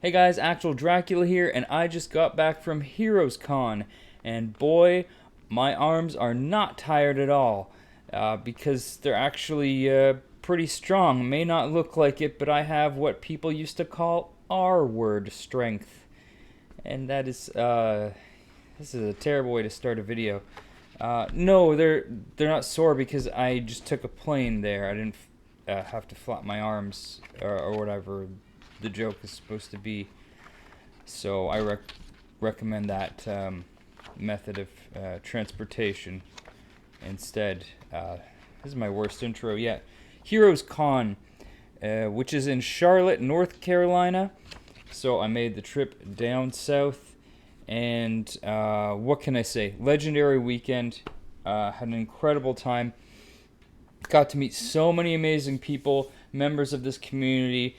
Hey guys, Actual Dracula here, and I just got back from Heroes Con, and boy, my arms are not tired at all, because they're actually pretty strong. May not look like it, but I have what people used to call R-word strength, and that is this is a terrible way to start a video. No, they're not sore because I just took a plane there. I didn't have to flap my arms or whatever the joke is supposed to be. So I recommend that method of transportation instead. This is my worst intro yet. Heroes Con, which is in Charlotte, North Carolina. So I made the trip down south, and what can I say? Legendary weekend. Had an incredible time. Got to meet so many amazing people, members of this community,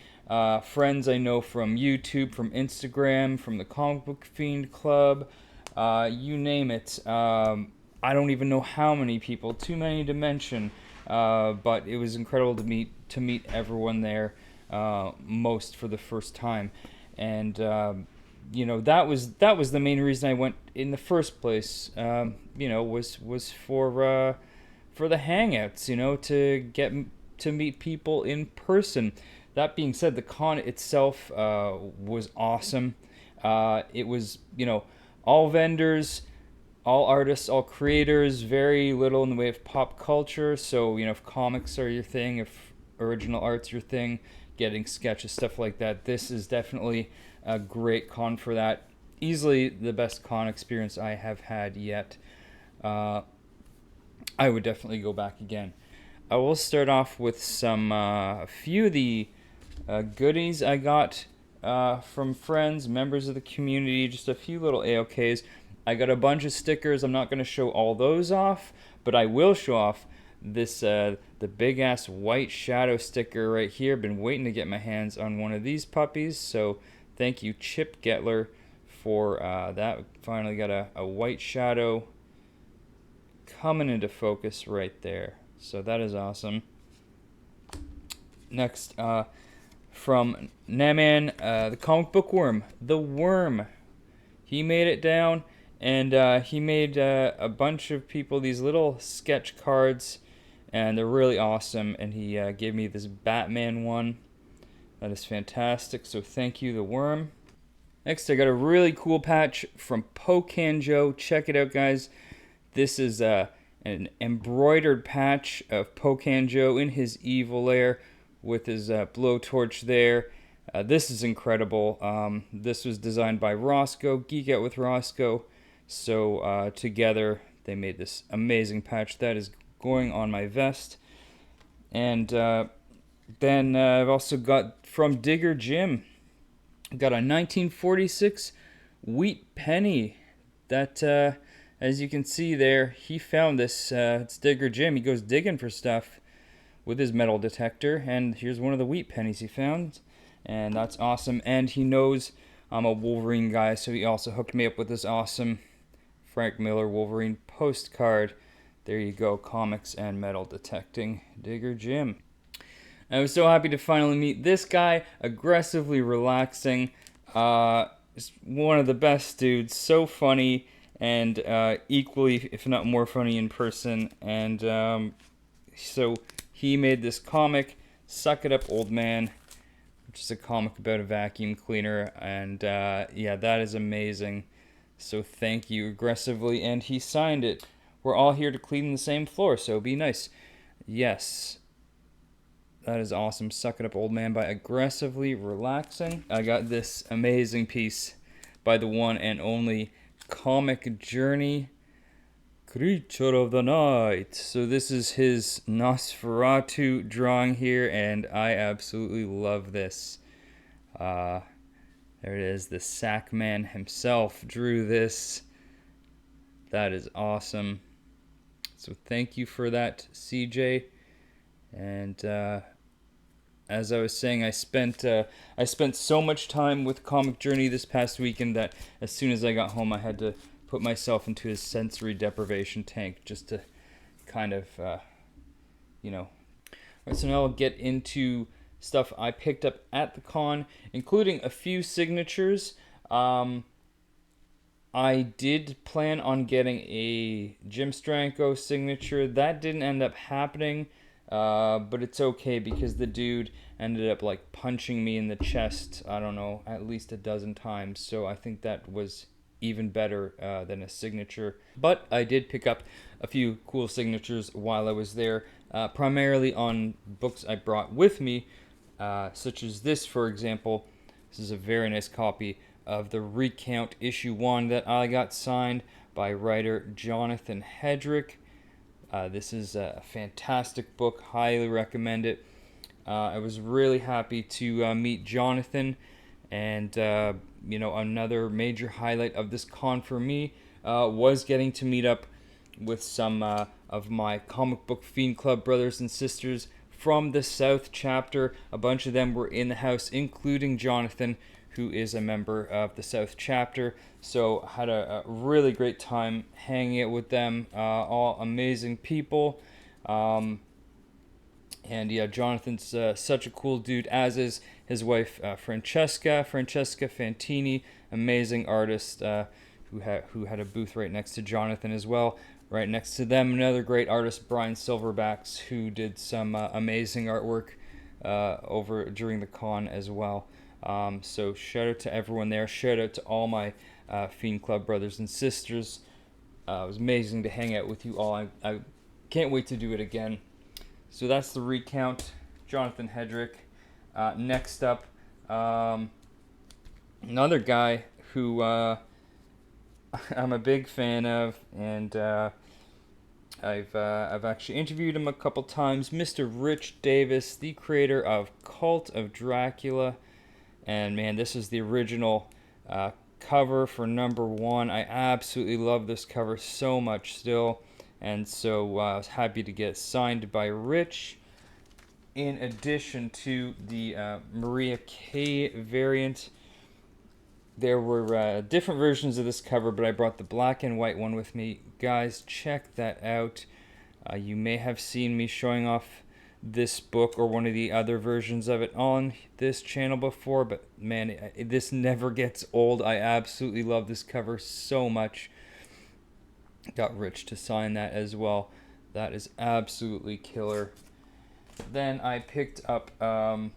friends I know from YouTube, from Instagram, from the Comic Book Fiend Club, you name it. I don't even know how many people, too many to mention, but it was incredible to meet everyone there, most for the first time, and you know, that was the main reason I went in the first place. You know, was for the hangouts, you know, to get to meet people in person. That being said, the con itself was awesome. It was, you know, all vendors, all artists, all creators, very little in the way of pop culture. So, you know, if comics are your thing, if original art's your thing, getting sketches, stuff like that, this is definitely a great con for that. Easily the best con experience I have had yet. I would definitely go back again. I will start off with some a few of the goodies I got from friends, members of the community, just a few little AOKs. I got a bunch of stickers. I'm not going to show all those off, but I will show off this the big ass White Shadow sticker right here. Been waiting to get my hands on one of these puppies, so thank you, Chip Getler, for that. Finally got a White Shadow coming into focus right there. So that is awesome. Next, from Naman, the comic book worm, the worm. He made it down, and he made a bunch of people these little sketch cards, and they're really awesome. And he gave me this Batman one. That is fantastic. So thank you, the worm. Next, I got a really cool patch from Pocan Joe. Check it out, guys. This is an embroidered patch of Pocan Joe in his evil lair with his blowtorch there. This is incredible. This was designed by Roscoe, Geek Out with Roscoe. So together they made this amazing patch that is going on my vest. And then I've also got from Digger Jim. Got a 1946 wheat penny that, as you can see there, he found this. It's Digger Jim. He goes digging for stuff with his metal detector, and here's one of the wheat pennies he found, and that's awesome. And he knows I'm a Wolverine guy, so he also hooked me up with this awesome Frank Miller Wolverine postcard. There you go, comics and metal detecting, Digger Jim. I was so happy to finally meet this guy, aggressively relaxing. Just one of the best dudes, so funny, and equally, if not more funny in person. And so he made this comic, Suck It Up Old Man, which is a comic about a vacuum cleaner. And yeah, that is amazing. So thank you aggressively. And he signed it. We're all here to clean the same floor, so be nice. Yes. That is awesome. Suck It Up Old Man by Aggressively Relaxing. I got this amazing piece by the one and only Comic Journey, Creature of the Night. So this is his Nosferatu drawing here, and I absolutely love this. There it is. The Sackman himself drew this. That is awesome. So thank you for that, CJ. And as I was saying, I spent so much time with Comic Journey this past weekend that as soon as I got home, I had to put myself into his sensory deprivation tank just to kind of, you know. All right, so now I'll get into stuff I picked up at the con, including a few signatures. I did plan on getting a Jim Stranko signature. That didn't end up happening, but it's okay because the dude ended up like punching me in the chest, I don't know, at least a dozen times. So I think that was even better than a signature. But I did pick up a few cool signatures while I was there, primarily on books I brought with me, such as this, for example. This is a very nice copy of the Recount issue 1 that I got signed by writer Jonathan Hedrick. This is a fantastic book, highly recommend it. I was really happy to meet Jonathan, and another major highlight of this con for me was getting to meet up with some of my comic book Fiend Club brothers and sisters from the South chapter. A bunch of them were in the house, including Jonathan, who is a member of the South chapter. So had a really great time hanging out with them. All amazing people. And yeah, Jonathan's such a cool dude, as is his wife Francesca Fantini, amazing artist who had a booth right next to Jonathan as well. Right next to them, another great artist, Brian Silverbacks, who did some amazing artwork over during the con as well. So shout out to everyone there. Shout out to all my Fiend Club brothers and sisters. It was amazing to hang out with you all. I can't wait to do it again. So that's the Recount, Jonathan Hedrick. Next up, another guy who I'm a big fan of, and I've actually interviewed him a couple times. Mr. Rich Davis, the creator of Cult of Dracula. And man, this is the original cover for #1. I absolutely love this cover so much still. And so I was happy to get signed by Rich. In addition to the Maria K variant, there were different versions of this cover, but I brought the black and white one with me. Guys, check that out. You may have seen me showing off this book or one of the other versions of it on this channel before, but man, this never gets old. I absolutely love this cover so much. Got Rich to sign that as well. That is absolutely killer. Then I picked up a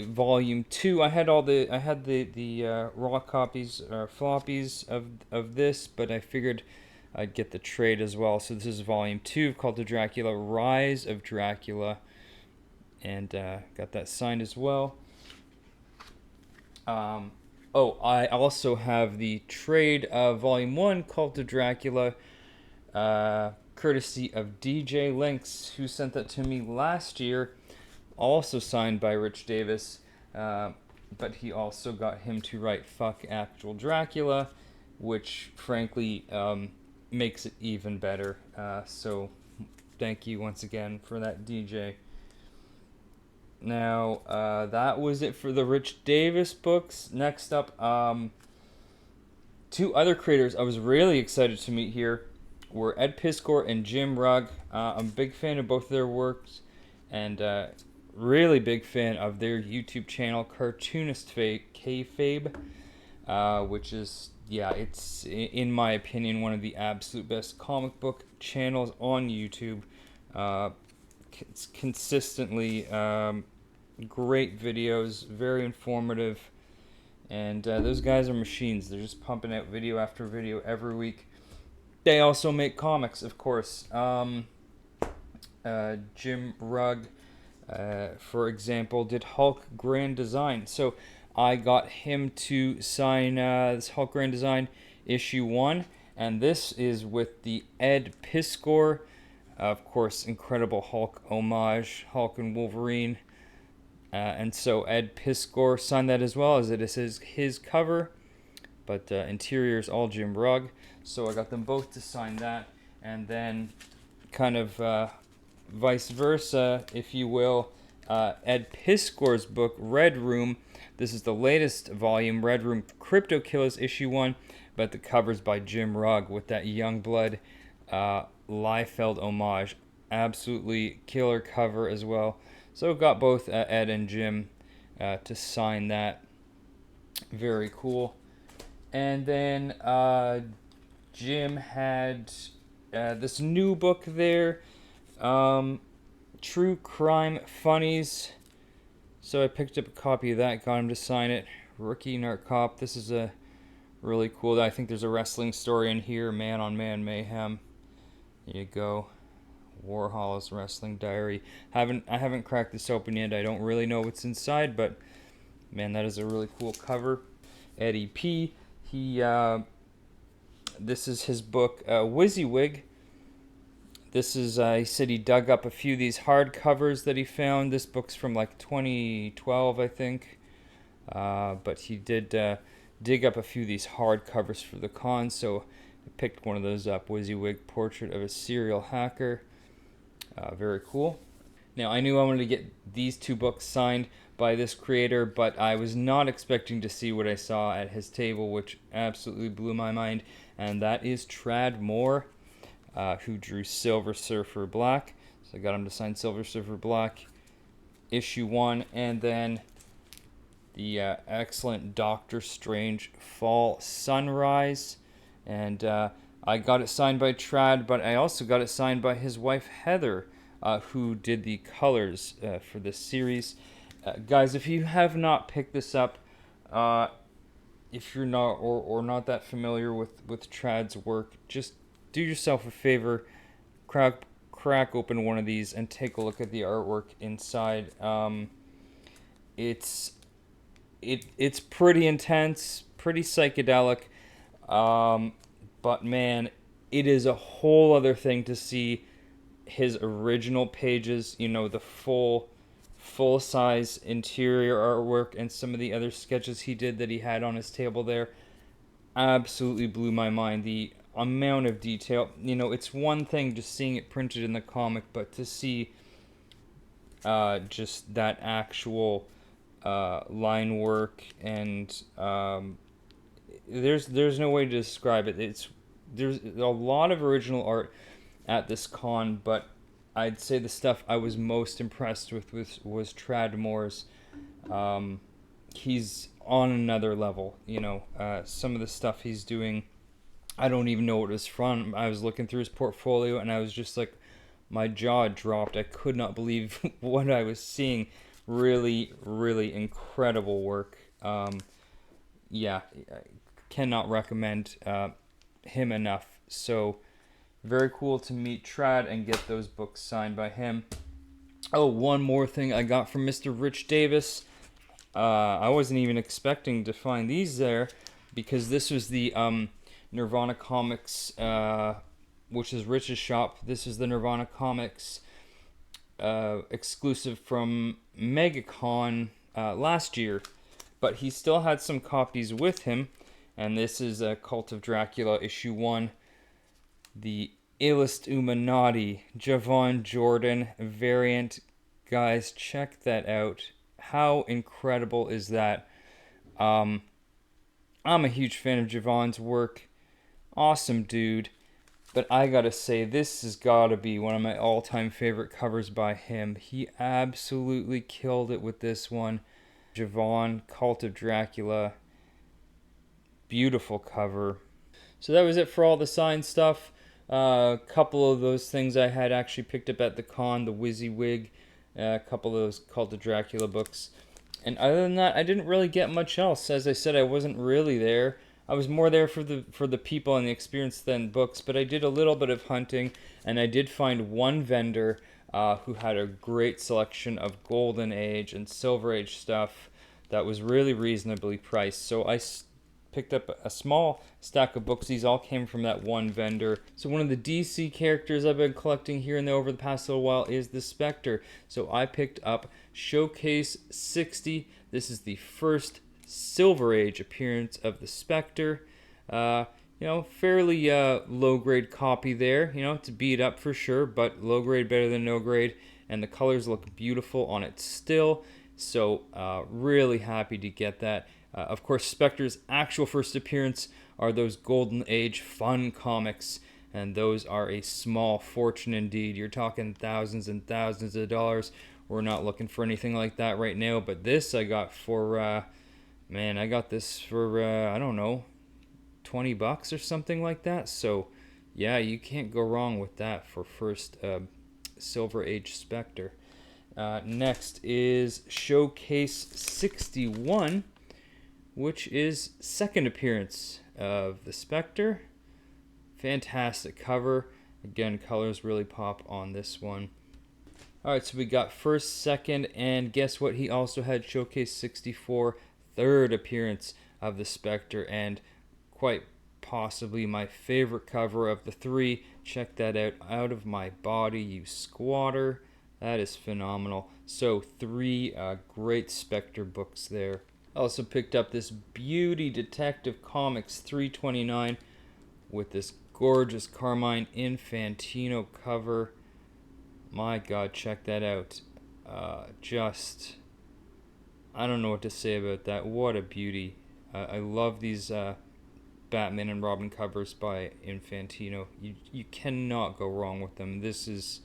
volume 2. I had the raw copies or floppies of this, but I figured I'd get the trade as well. So this is volume 2 called the Dracula Rise of Dracula, and got that signed as well. I also have the trade of volume 1 called the Dracula, courtesy of DJ Lynx, who sent that to me last year, also signed by Rich Davis, but he also got him to write Fuck Actual Dracula, which frankly makes it even better. So thank you once again for that, DJ. Now, that was it for the Rich Davis books. Next up, 2 other creators I was really excited to meet here were Ed Piskor and Jim Rugg. I'm a big fan of both of their works, and really big fan of their YouTube channel, Cartoonist Kayfabe, which is, it's, in my opinion, one of the absolute best comic book channels on YouTube. It's consistently great videos, very informative, and those guys are machines. They're just pumping out video after video every week. They also make comics, of course. Jim Rugg, for example, did Hulk Grand Design. So I got him to sign this Hulk Grand Design issue 1, and this is with the Ed Piskor, of course, Incredible Hulk homage, Hulk and Wolverine. And so Ed Piskor signed that as well, as it is his cover, but interior is all Jim Rugg. So I got them both to sign that, and then kind of vice versa, if you will, Ed Piskor's book, Red Room. This is the latest volume, Red Room Crypto Killers issue 1, but the cover's by Jim Rugg with that Youngblood Liefeld homage. absolutely killer cover as well. So got both Ed and Jim to sign that. Very cool. And then Jim had this new book there, True Crime Funnies. So I picked up a copy of that, got him to sign it. Rookie Narc Cop. This is a really cool. I think there's a wrestling story in here. Man on Man Mayhem. There you go. Warhol's Wrestling Diary. I haven't cracked this open yet. I don't really know what's inside, but man, that is a really cool cover. Eddie P. This is his book, WYSIWYG. This is, he said he dug up a few of these hard covers that he found. This book's from like 2012, I think. But he did dig up a few of these hard covers for the con, so I picked one of those up. WYSIWYG, Portrait of a Serial Hacker. Very cool. Now, I knew I wanted to get these two books signed by this creator, but I was not expecting to see what I saw at his table, which absolutely blew my mind, and that is Tradd Moore, who drew Silver Surfer Black. So I got him to sign Silver Surfer Black, issue 1, and then the excellent Doctor Strange Fall Sunrise, and I got it signed by Tradd, but I also got it signed by his wife Heather, who did the colors for this series. Guys, if you have not picked this up, if you're not or not that familiar with Tradd's work, just do yourself a favor, crack open one of these and take a look at the artwork inside. It's pretty intense, pretty psychedelic, but man, it is a whole other thing to see his original pages, you know, the full size interior artwork and some of the other sketches he did that he had on his table there. Absolutely blew my mind. The amount of detail, you know, it's one thing just seeing it printed in the comic, but to see just that actual line work and there's no way to describe it. There's a lot of original art at this con, but I'd say the stuff I was most impressed with was Tradd Moore's. He's on another level, you know. Some of the stuff he's doing, I don't even know what it was from. I was looking through his portfolio and I was just like, my jaw dropped. I could not believe what I was seeing. Really, really incredible work. Yeah, I cannot recommend him enough. So very cool to meet Tradd and get those books signed by him. Oh, one more thing I got from Mr. Rich Davis. I wasn't even expecting to find these there because this was the Nirvana Comics, which is Rich's shop. This is the Nirvana Comics exclusive from MegaCon last year, but he still had some copies with him, and this is Cult of Dracula issue 1, the Illust Illuminati Javon Jordan variant. Guys, check that out. How incredible is that? I'm a huge fan of Javon's work. Awesome dude. But I gotta say, this has gotta be one of my all-time favorite covers by him. He absolutely killed it with this one. Javon, Cult of Dracula. Beautiful cover. So that was it for all the signed stuff. A couple of those things I had actually picked up at the con, the WYSIWYG, a couple of those Cult of Dracula books. And other than that, I didn't really get much else. As I said, I wasn't really there. I was more there for the people and the experience than books, but I did a little bit of hunting, and I did find one vendor who had a great selection of Golden Age and Silver Age stuff that was really reasonably priced. So I picked up a small stack of books. These all came from that one vendor. So one of the DC characters I've been collecting here and there over the past little while is the Spectre. So I picked up Showcase 60. This is the first Silver Age appearance of the Spectre. You know, fairly low grade copy there. You know, it's beat up for sure, but low grade better than no grade. And the colors look beautiful on it still. So really happy to get that. Of course, Spectre's actual first appearance are those Golden Age fun comics. and those are a small fortune indeed. You're talking thousands and thousands of dollars. We're not looking for anything like that right now, but this I got for, man, I got this for, I don't know, $20 or something like that. So, yeah, you can't go wrong with that for first Silver Age Spectre. Next is Showcase 61, which is second appearance of the Spectre. Fantastic cover. Again, colors really pop on this one. Alright, so we got first, second, and guess what? He also had Showcase 64, third appearance of the Spectre, and quite possibly my favorite cover of the three. Check that out. Out of My Body, You Squatter. That is phenomenal. So, three great Spectre books there. I also picked up this Beauty Detective Comics 329 with this gorgeous Carmine Infantino cover. My God, check that out. I don't know what to say about that. What a beauty. I love these Batman and Robin covers by Infantino. You cannot go wrong with them. This is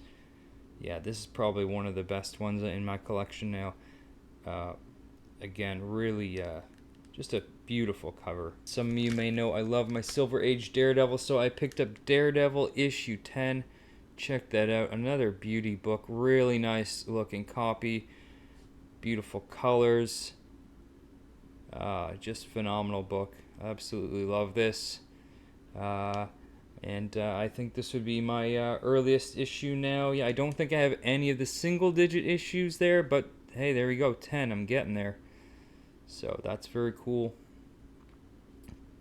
probably one of the best ones in my collection now. Again, really just a beautiful cover. Some of you may know I love my Silver Age Daredevil, so I picked up Daredevil issue 10. Check that out. Another beauty book. Really nice looking copy. Beautiful colors. Just phenomenal book. Absolutely love this. And I think this would be my earliest issue now. Yeah, I don't think I have any of the single digit issues there, but hey, there we go. 10. I'm getting there. So that's very cool.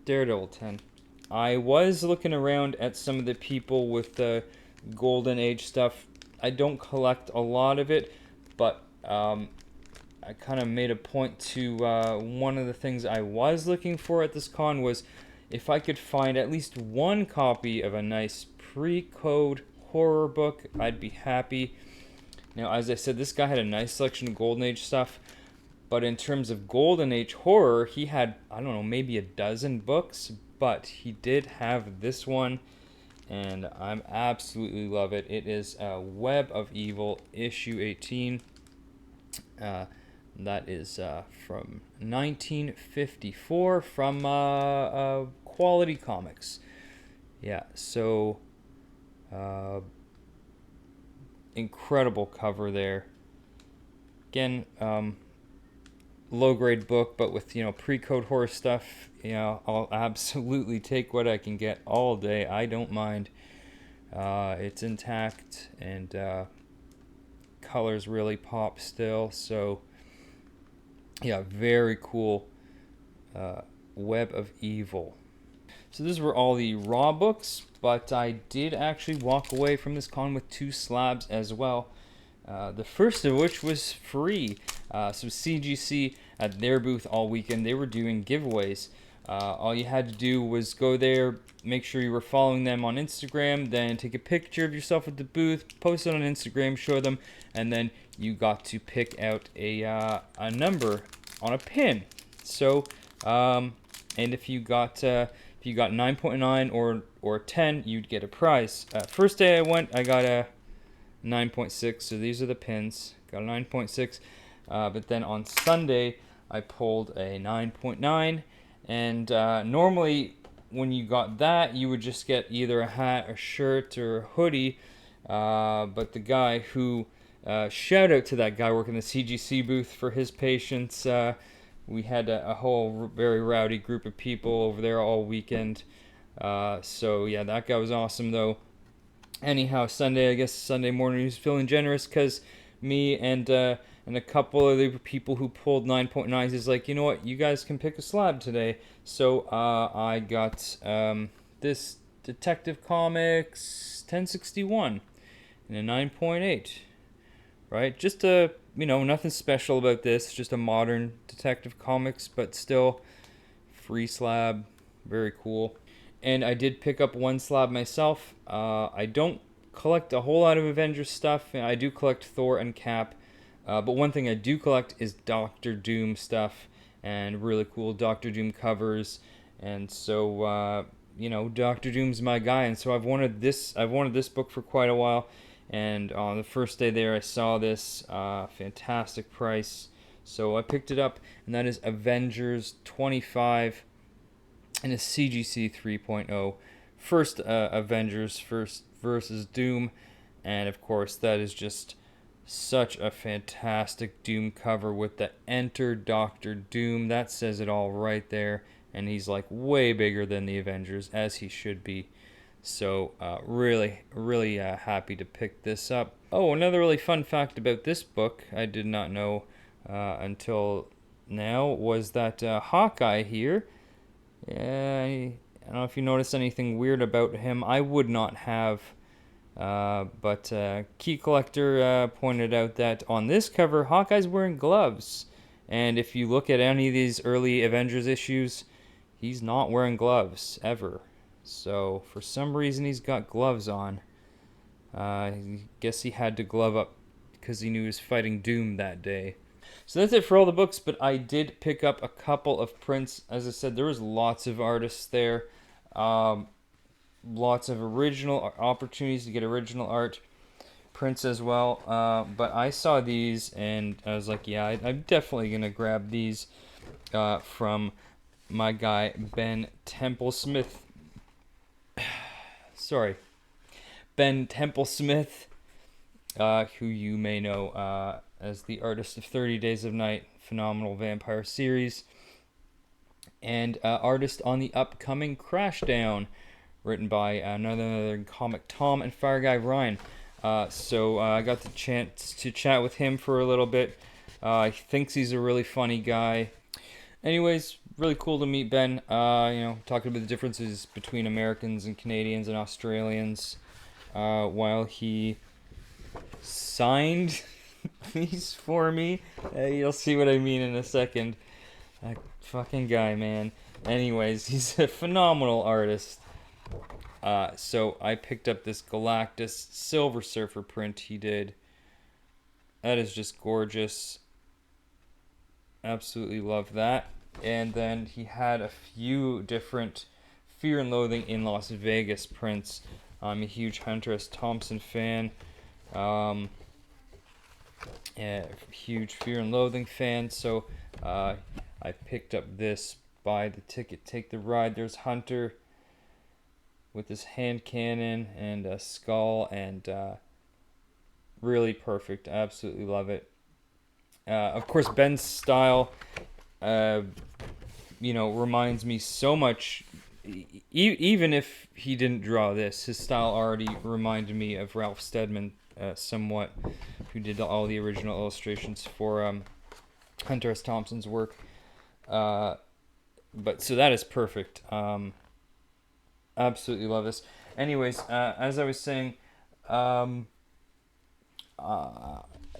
Daredevil 10. I was looking around at some of the people with the Golden Age stuff. I don't collect a lot of it, but I kind of made a point to one of the things I was looking for at this con was if I could find at least one copy of a nice pre-code horror book, I'd be happy. Now, as I said, this guy had a nice selection of Golden Age stuff, but in terms of Golden Age horror, he had, I don't know, maybe a dozen books, but he did have this one, and I absolutely love it. It is Web of Evil, issue 18. That is from 1954 from Quality Comics. Yeah, so incredible cover there. Again, low-grade book, but with, pre-code horror stuff, I'll absolutely take what I can get all day. I don't mind. It's intact, and colors really pop still, so yeah, very cool. Web of Evil. So these were all the raw books, but I did actually walk away from this con with 2 slabs as well. The first of which was free. So CGC at their booth all weekend, they were doing giveaways. All you had to do was go there, make sure you were following them on Instagram, then take a picture of yourself at the booth, post it on Instagram, show them, and then you got to pick out a number on a pin. So, and if you got 9.9 or 10, you'd get a prize. First day I went, I got a 9.6. So these are the pins. Got a 9.6. But then on Sunday, I pulled a 9.9. And normally, when you got that, you would just get either a hat, a shirt, or a hoodie. But the guy who, shout out to that guy working the CGC booth for his patience. We had a whole very rowdy group of people over there all weekend. So yeah, that guy was awesome though. Anyhow, Sunday morning, he was feeling generous because me and a couple of the people who pulled 9.9s is like, you know what, you guys can pick a slab today. So I got this Detective Comics 1061 and a 9.8. Right, just nothing special about this. Just a modern Detective Comics, but still free slab, very cool. And I did pick up 1 slab myself. I don't collect a whole lot of Avengers stuff. I do collect Thor and Cap, but one thing I do collect is Doctor Doom stuff and really cool Doctor Doom covers. And so Doctor Doom's my guy, and so I've wanted this book for quite a while. And on the first day there, I saw this fantastic price, so I picked it up, and that is Avengers 25 and a CGC 3.0. First Avengers first versus Doom, and of course that is just such a fantastic Doom cover with the Enter Doctor Doom. That says it all right there, and he's like way bigger than the Avengers, as he should be. So really, really happy to pick this up. Oh, another really fun fact about this book I did not know until now was that Hawkeye here, I don't know if you noticed anything weird about him. I would not have, but Key Collector pointed out that on this cover, Hawkeye's wearing gloves. And if you look at any of these early Avengers issues, he's not wearing gloves, ever. So, for some reason, he's got gloves on. I guess he had to glove up because he knew he was fighting Doom that day. So that's it for all the books, but I did pick up a couple of prints. As I said, there was lots of artists there. Lots of original opportunities to get original art prints as well. But I saw these, and I was like, yeah, I'm definitely going to grab these from my guy, Ben Templesmith. Sorry. Ben Templesmith, who you may know as the artist of 30 Days of Night, phenomenal vampire series, and artist on the upcoming Crashdown, written by another Comic Tom and Fire Guy Ryan. So I got the chance to chat with him for a little bit. He thinks he's a really funny guy. Anyways, really cool to meet Ben. Talking about the differences between Americans and Canadians and Australians, while he signed these for me. You'll see what I mean in a second. That fucking guy, man. Anyways, he's a phenomenal artist. So I picked up this Galactus Silver Surfer print he did. That is just gorgeous. Absolutely love that. And then he had a few different Fear and Loathing in Las Vegas prints. I'm a huge Hunter S. Thompson fan. Huge Fear and Loathing fan. So I picked up this. Buy the ticket, take the ride. There's Hunter with his hand cannon and a skull, and really perfect. I absolutely love it. Of course, Ben's style, reminds me so much. Even if he didn't draw this, his style already reminded me of Ralph Steadman somewhat, who did all the original illustrations for Hunter S. Thompson's work. But so that is perfect. Absolutely love this. Anyways, as I was saying,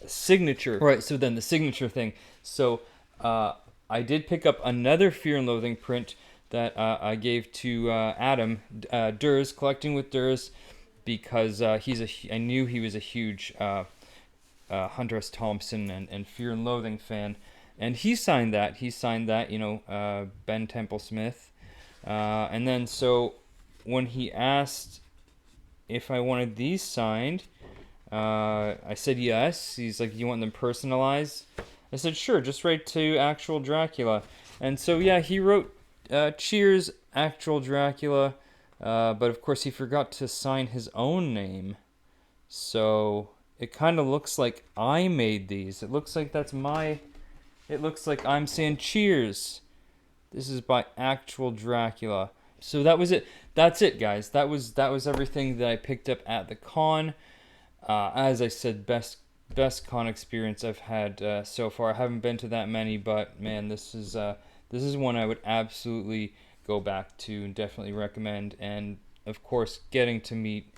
signature. Right, so then the signature thing. So I did pick up another Fear and Loathing print that I gave to Adam Durs, Collecting with Durs, because I knew he was a huge Hunter S. Thompson and Fear and Loathing fan. And he signed that. Ben Templesmith. And then so when he asked if I wanted these signed, I said yes. He's like, you want them personalized? I said, sure, just write to Actual Dracula. And so, yeah, he wrote, cheers, Actual Dracula. But of course he forgot to sign his own name. So it kind of looks like I made these. It looks like it looks like I'm saying cheers. This is by Actual Dracula. So that was it. That's it, guys. That was everything that I picked up at the con. As I said, best con experience I've had so far. I haven't been to that many, but man, this is one I would absolutely go back to and definitely recommend. And of course, getting to meet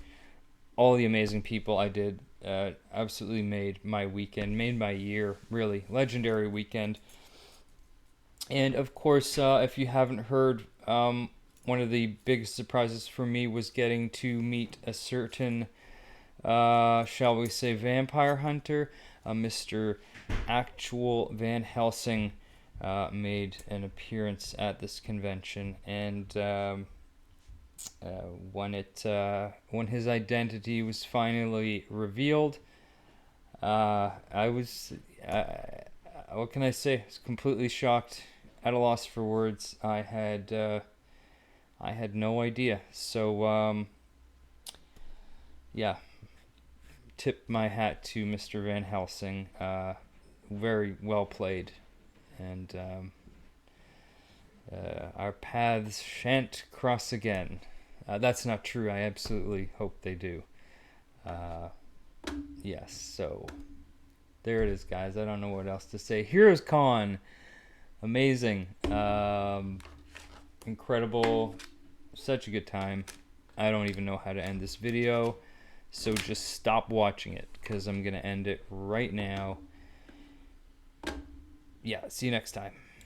all the amazing people I did absolutely made my weekend, made my year, really. Legendary weekend. And of course, if you haven't heard, one of the biggest surprises for me was getting to meet a certain, shall we say, vampire hunter. Mr. Actual Van Helsing made an appearance at this convention, and when his identity was finally revealed, I was, what can I say? I was completely shocked, at a loss for words. I had no idea. So, yeah, tip my hat to Mr. Van Helsing. Very well played, and our paths shan't cross again. That's not true. I absolutely hope they do. Uh, yes, so there it is, guys. I don't know what else to say. Heroes Con, amazing, incredible, such a good time. I don't even know how to end this video, so just stop watching it because I'm gonna end it right now. Yeah, see you next time.